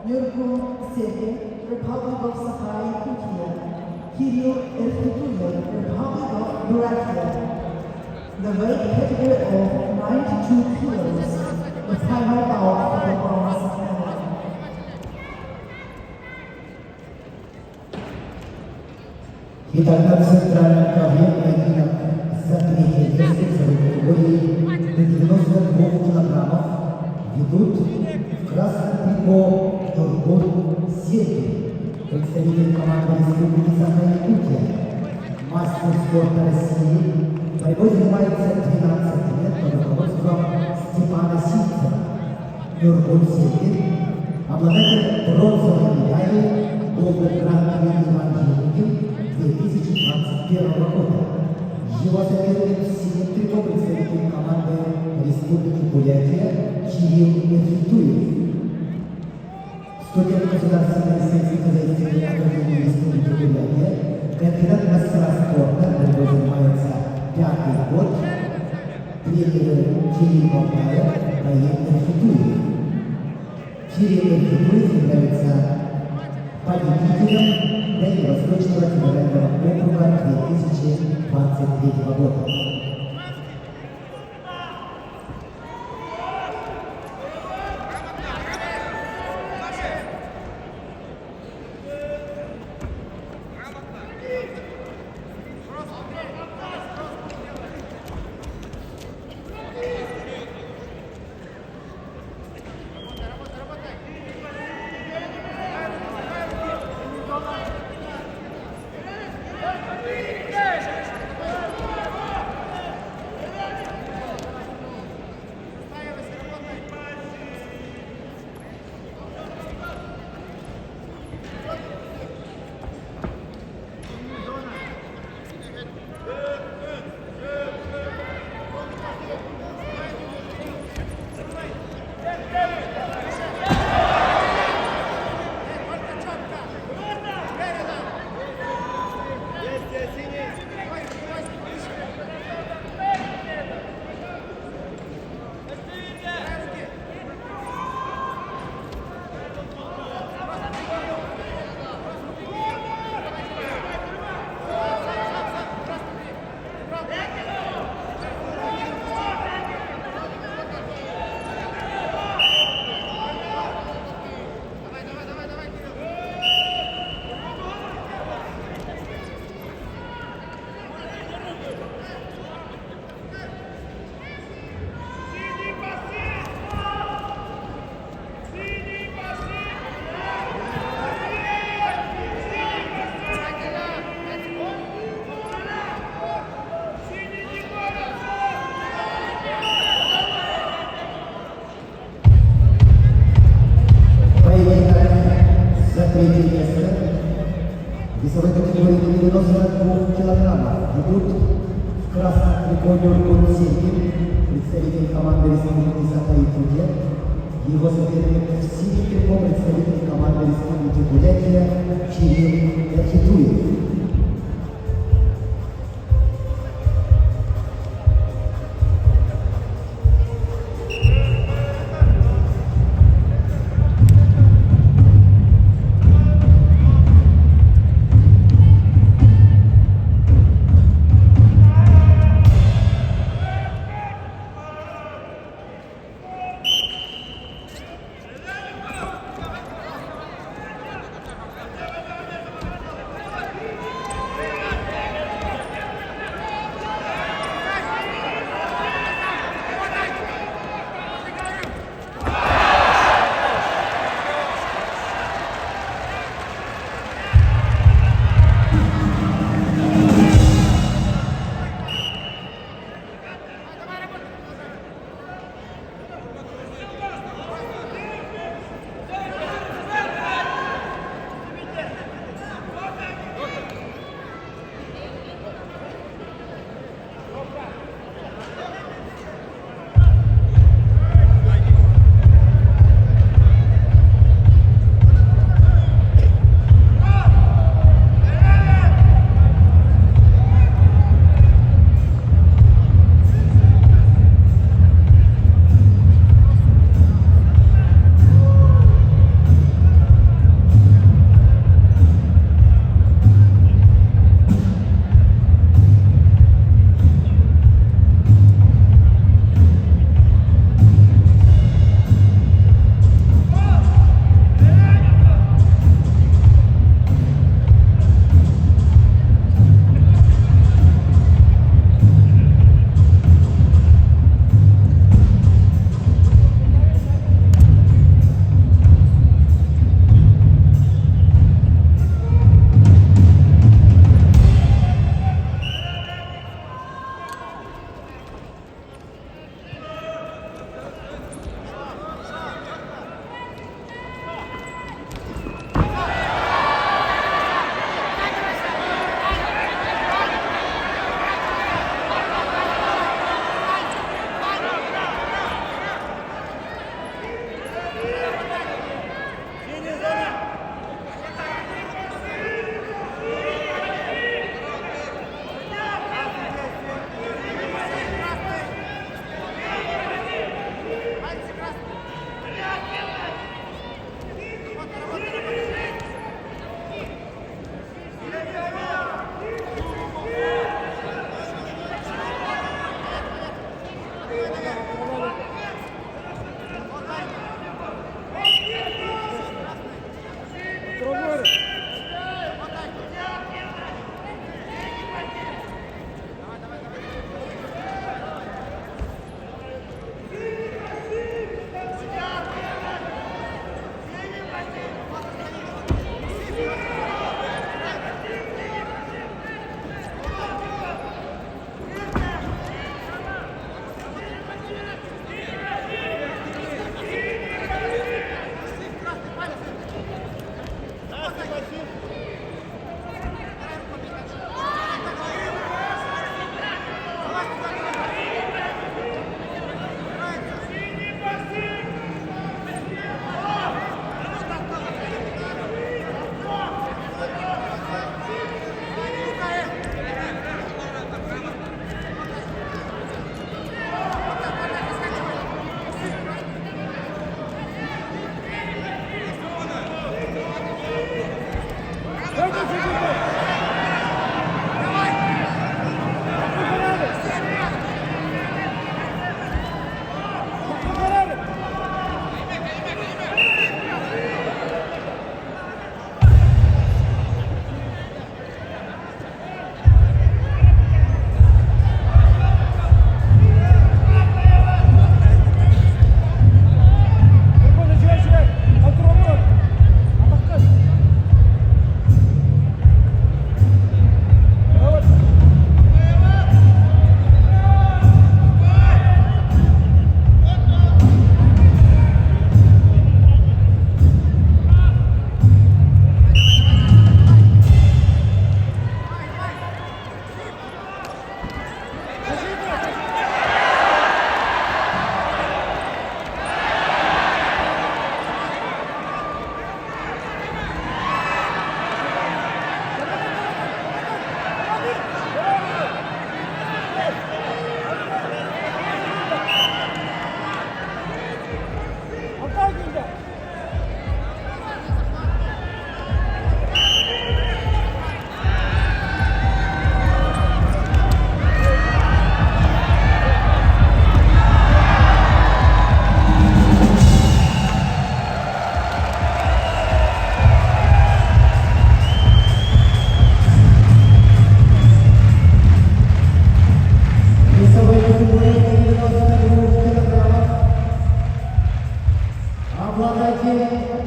Nurgul Sevi, Republic of Sakarya, Kirill Ertuğrul, Republic of Buryatia. The weight category of 92 kilos, the final bout for the bronze medal. Итак, центральная поединок за третье место в категории до 92 килограммов ведут в красном трико Нургул Сергей, представитель команды Республики Саха-Якутия, мастер спорта России, борьбой занимается 12 лет под руководством Степана Сильцева. Нургул Сергей, обладатель бронзовой медали Голден Гран-при Евангелием 2021 года. Его соперник в синем трико представитель команды Республики Бурятия Кирилл Ерфитуев. Студент Государственной сельскохозяйственной академии Республики Бурятия, кандидат мастера спорта, который занимается 5-й год, тренер Кирилл Бабаев, Раил Ерфитуев. Кирилл Ерфитуев является победителем Дальневосточного федерального округа 2023 года. Третье место в весовой категории до 92 килограммов ведут в красном трико Нургул Сергей, представитель команды Республики Саха-Якутия. Его соперник в синем трико представитель команды Республики Бурятия Кирилл Ерфитуев. Вкладайте